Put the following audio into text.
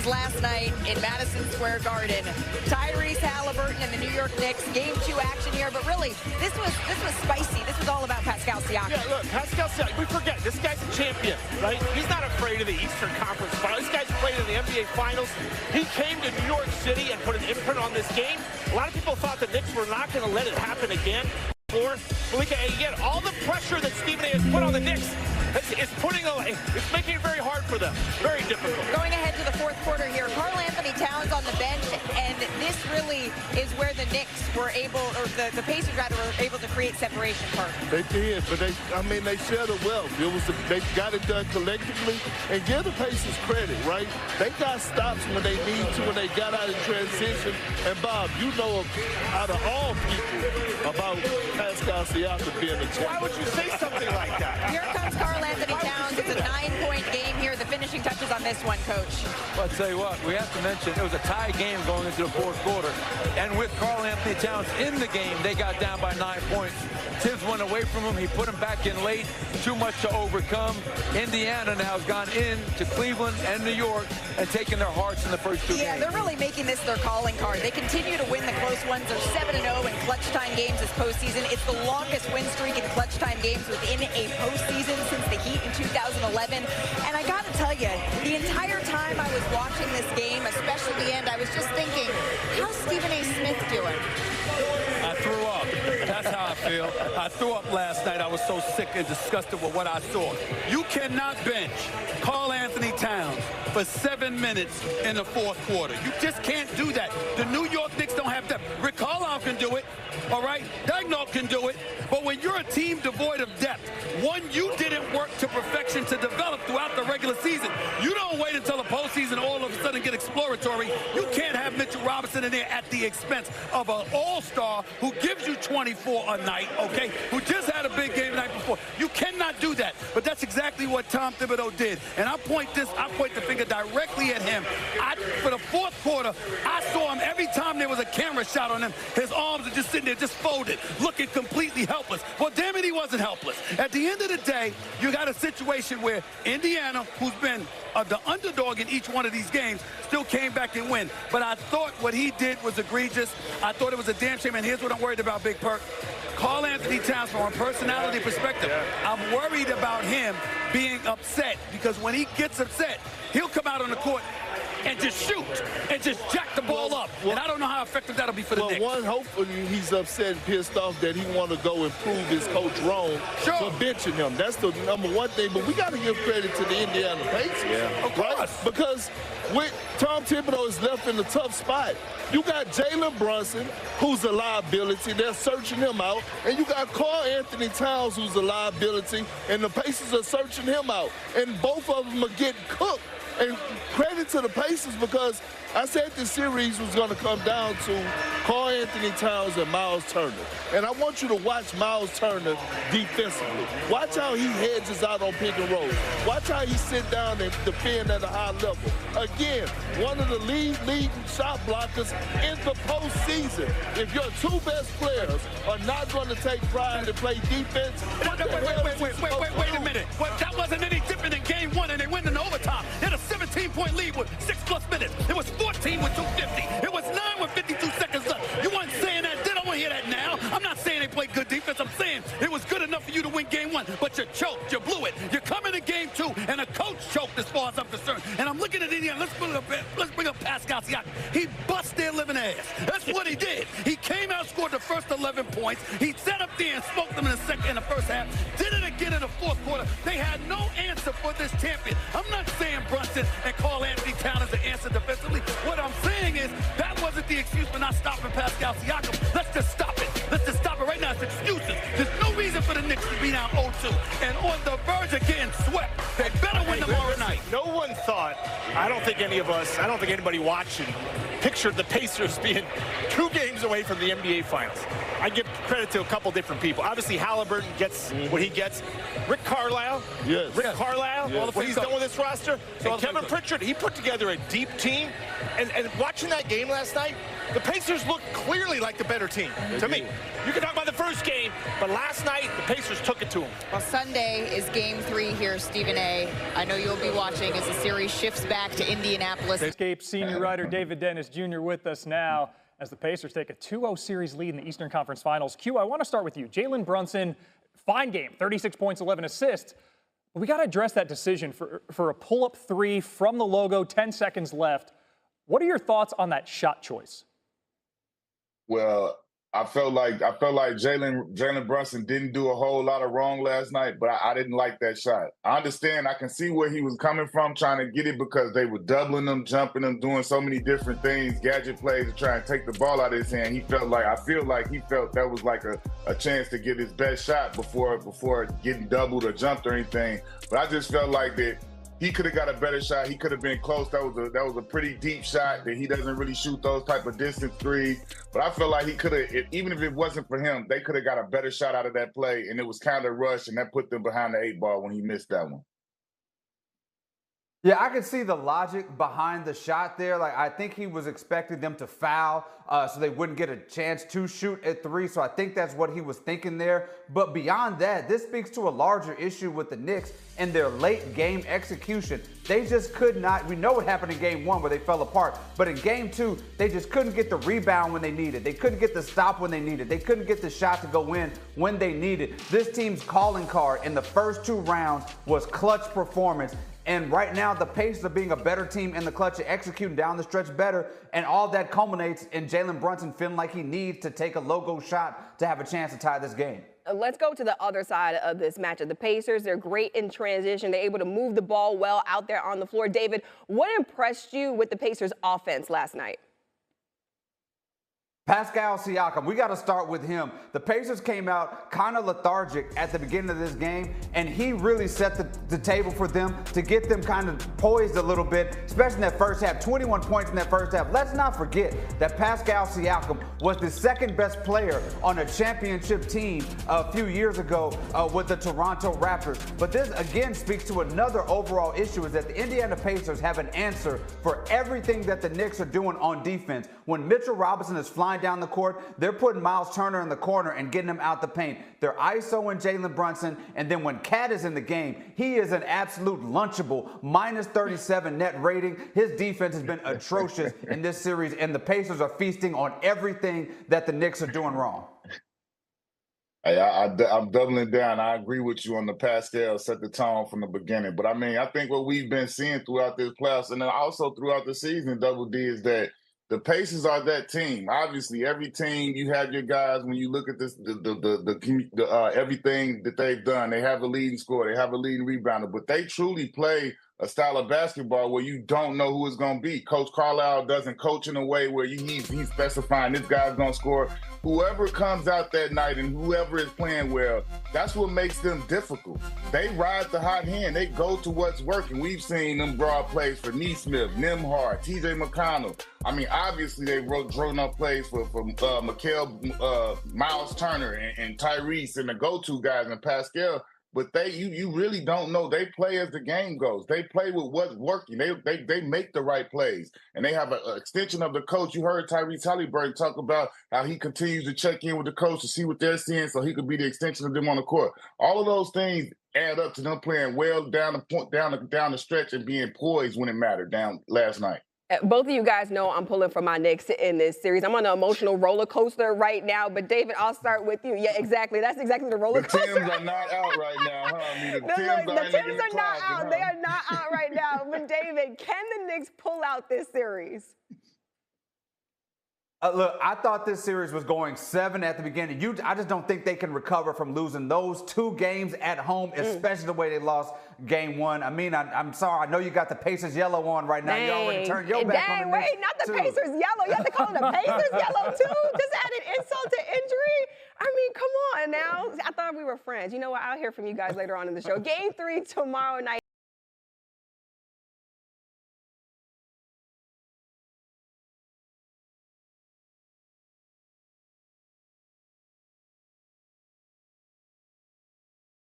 was last night in Madison Square Garden. Tyrese Halliburton and the New York Knicks, Game 2 action here, but really, this was spicy. This was all about Pascal Siakam. Yeah, look, Pascal Siakam, we forget, this guy's a champion, right? He's not afraid of the Eastern Conference Finals. This guy's played in the NBA Finals. He came to New York City and put an imprint on this game. A lot of people thought the Knicks were not going to let it happen again. Again, all the pressure that Stephen A. has put on the Knicks it's making it very hard for them. Very difficult. Going ahead to the fourth quarter here, Karl Anthony Towns on the bench, and this really is where the Knicks were able, or the Pacers rather, were able to create separation. They did, but they shared a wealth. They got it done collectively, and give the Pacers credit, right? They got stops when they need to, when they got out of transition. And Bob, you know out of all people about Pascal Siakam being a champion. Why would you say something like that? Here comes Karl Anthony Towns. It's a 9-point game here. The finishing touches on this one, Coach. Well, I'll tell you what, we have to mention it was a tie game going into the fourth quarter. And with Karl Anthony Towns in the game, they got down by 9 points. Tibbs went away from him. He put him back in late. Too much to overcome. Indiana now has gone in to Cleveland and New York and taken their hearts in the first two games. Yeah, they're really making this their calling card. They continue to win the close ones. They're 7-0 in clutch time games this postseason. It's the longest win streak in clutch time games within a postseason since the Heat in 2011. And I got to tell you, the entire time I was watching this game, especially the end, I was just thinking, how's Stephen A. Smith doing? I threw up. That's how I feel. I threw up last night. I was so sick and disgusted with what I saw. You cannot bench Karl Anthony Towns for 7 minutes in the fourth quarter. You just can't do that. The New York Knicks don't have depth. Rick Carlisle can do it, all right? Daigneault can do it. But when you're a team devoid of depth, one you didn't work to perfection to develop throughout the regular season, you don't wait until the postseason all of a sudden get exploratory. You can't have Mitchell Robinson in there at the expense of an all-star who gives you 24 a night, okay, who just had a big game the night before. You cannot do that. But that's exactly what Tom Thibodeau did. And I point the finger directly at him. For the fourth quarter, I saw him every time there was a camera shot on him, his arms are just sitting there, just folded, looking completely helpless. Well, damn it, he wasn't helpless. At the end of the day, you got a situation where Indiana, who's been the underdog in each one of these games, still came back and win. But I thought what he did was egregious. I thought it was a damn shame, and here's what I'm worried about, Big Perk. Karl Anthony Towns, from a personality perspective, I'm worried about him being upset, because when he gets upset, he'll come out on the court and just shoot and just jack the ball up. And I don't know how effective that'll be for the Knicks. One, hopefully he's upset and pissed off that he want to go and prove his coach wrong for benching him. That's the number one thing. But we got to give credit to the Indiana Pacers. Yeah, of course. Right? Because with Tom Thibodeau is left in a tough spot. You got Jalen Brunson, who's a liability. They're searching him out. And you got Karl Anthony Towns, who's a liability. And the Pacers are searching him out. And both of them are getting cooked. And credit to the Pacers, because I said this series was going to come down to Karl Anthony Towns and Miles Turner. And I want you to watch Miles Turner defensively. Watch how he hedges out on pick and rolls. Watch how he sit down and defend at a high level. Again, one of the leading shot blockers in the postseason. If your two best players are not going to take pride to play defense, wait a minute. Well, that wasn't any different than game one, and they went in overtime. They had a 17-point lead with 6+ minutes. It was 14 with 2:50. It was 9 with 52 seconds left. You weren't saying that then. I want to hear that now. I'm not saying they played good defense. I'm saying it was good enough for you to win game one, but you choked. You blew it. You're coming to game two, and a coach choked as far as I'm concerned. And I'm looking at Indiana. Let's bring up Pascal Siakam. He bust their living ass. That's what he did. He came out, scored the first 11 points. He sat up there and smoked them in the first half. Did it again in the fourth quarter. They had no answer for this champion. I'm not saying Brunson and Karl Anthony Towns is the answer defensively. What I'm saying is that wasn't the excuse for not stopping Pascal Siakam. Let's just stop it. Let's just stop it right now. It's excuses. There's no reason for the Knicks to be down 0-2 and on the verge of getting swept. They better win tomorrow night. No one thought, I don't think anybody watching pictured the Pacers being 2 games away from the NBA Finals. I give credit to a couple different people. Obviously, Halliburton gets what he gets. Rick Carlisle, what he's done with this roster. And Kevin Pritchard, he put together a deep team. And watching that game last night, the Pacers look clearly like the better team to me. You can talk about the first game, but last night the Pacers took it to them. Well, Sunday is game 3 here, Stephen A. I know you'll be watching as the series shifts back to Indianapolis. Escape senior writer David Dennis Jr. with us now as the Pacers take a 2-0 series lead in the Eastern Conference Finals. Q, I want to start with you. Jalen Brunson, fine game, 36 points, 11 assists. But we got to address that decision for a pull-up 3 from the logo, 10 seconds left. What are your thoughts on that shot choice? Well, I felt like Jalen Brunson didn't do a whole lot of wrong last night, but I didn't like that shot. I understand. I can see where he was coming from trying to get it because they were doubling him, jumping him, doing so many different things, gadget plays to try and take the ball out of his hand. I feel like he felt that was like a chance to get his best shot before getting doubled or jumped or anything. But I just felt like that he could have got a better shot. He could have been close. That was a pretty deep shot that he doesn't really shoot those type of distance threes. But I feel like he could have, even if it wasn't for him, they could have got a better shot out of that play. And it was kind of rushed, and that put them behind the 8 ball when he missed that one. Yeah, I could see the logic behind the shot there. Like, I think he was expecting them to foul so they wouldn't get a chance to shoot at 3. So I think that's what he was thinking there. But beyond that, this speaks to a larger issue with the Knicks and their late game execution. They just could not. We know what happened in game 1 where they fell apart. But in game 2, they just couldn't get the rebound when they needed. They couldn't get the stop when they needed. They couldn't get the shot to go in when they needed. This team's calling card in the first 2 rounds was clutch performance. And right now, the Pacers are being a better team in the clutch and executing down the stretch better. And all that culminates in Jalen Brunson feeling like he needs to take a logo shot to have a chance to tie this game. Let's go to the other side of this matchup. The Pacers, they're great in transition. They're able to move the ball well out there on the floor. David, what impressed you with the Pacers' offense last night? Pascal Siakam, we got to start with him. The Pacers came out kind of lethargic at the beginning of this game, and he really set the table for them to get them kind of poised a little bit, especially in that first half. 21 points in that first half. Let's not forget that Pascal Siakam was the second best player on a championship team a few years ago with the Toronto Raptors. But this, again, speaks to another overall issue, is that the Indiana Pacers have an answer for everything that the Knicks are doing on defense. When Mitchell Robinson is flying down the court, they're putting Miles Turner in the corner and getting him out the paint. They're ISO and Jalen Brunson, and then when Cat is in the game, he is an absolute lunchable, minus 37 net rating. His defense has been atrocious in this series, and the Pacers are feasting on everything that the Knicks are doing wrong. Hey, I'm doubling down. I agree with you on the Pascal set the tone from the beginning. But, I mean, I think what we've been seeing throughout this playoffs and then also throughout the season, Double D, is that the Pacers are that team. Obviously, every team, you have your guys. When you look at this, everything that they've done, they have a leading scorer, they have a leading rebounder, but they truly play a style of basketball where you don't know who it's going to be. Coach Carlisle doesn't coach in a way where he's specifying this guy's going to score. Whoever comes out that night and whoever is playing well, that's what makes them difficult. They ride the hot hand. They go to what's working. We've seen them broad plays for Neesmith, Nembhard, T.J. McConnell. I mean, obviously they drawn up plays for Miles Turner and Tyrese and the go-to guys and Pascal. But you really don't know. They play as the game goes. They play with what's working. They make the right plays. And they have an extension of the coach. You heard Tyrese Halliburton talk about how he continues to check in with the coach to see what they're seeing so he could be the extension of them on the court. All of those things add up to them playing well down the stretch and being poised when it mattered down last night. Both of you guys know I'm pulling for my Knicks in this series. I'm on an emotional roller coaster right now. But, David, I'll start with you. Yeah, exactly. That's exactly the roller coaster. The Timbs are not out right now, huh? I mean, the Timbs are not out. They are not out right now. But, David, can the Knicks pull out this series? Look, I thought this series was going 7 at the beginning. I just don't think they can recover from losing those 2 games at home, especially the way they lost game 1. I mean, I'm sorry. I know you got the Pacers yellow on right now. You already turned your back on the Knicks. Wait, not the Pacers yellow. You have to call them the Pacers yellow, too? Just added insult to injury? I mean, come on now. I thought we were friends. You know what? I'll hear from you guys later on in the show. Game 3 tomorrow night.